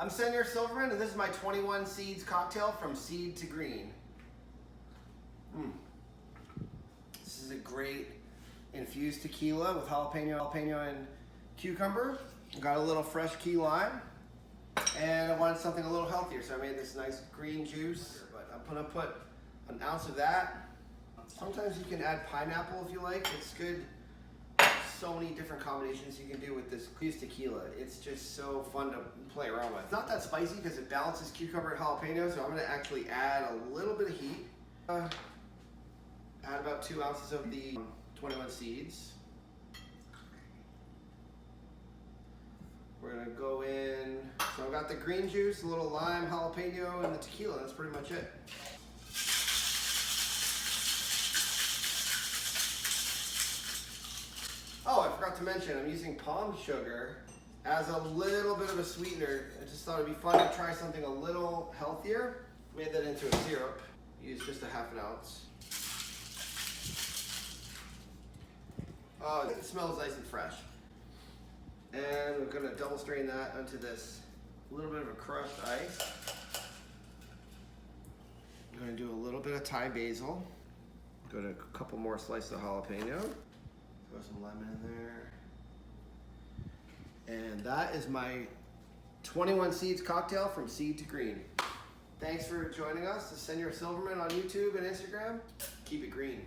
I'm Señor Silverman, and this is my 21 seeds cocktail from seed to green. This is a great infused tequila with jalapeno and cucumber. Got a little fresh key lime, and I wanted something a little healthier, so I made this nice green juice. But I'm gonna put an ounce of that. Sometimes you can add pineapple if you like. It's good. So many different combinations you can do with this infused tequila. It's just so fun to play around with. It's not that spicy because it balances cucumber and jalapeno, so I'm gonna actually add a little bit of heat. Add about 2 ounces of the 21 seeds. We're gonna go in, so I've got the green juice, a little lime, jalapeno, and the tequila. That's pretty much it. Oh, I forgot to mention, I'm using palm sugar as a little bit of a sweetener. I just thought it'd be fun to try something a little healthier. Made that into a syrup. Used just a half an ounce. Oh, it smells nice and fresh. And we're gonna double strain that onto this little bit of a crushed ice. I'm gonna do a little bit of Thai basil. Go to a couple more slices of jalapeno. Throw some lemon in there. And that is my 21 seeds cocktail from seed to green. Thanks for joining us. This is Señor Silverman on YouTube and Instagram. Keep it green.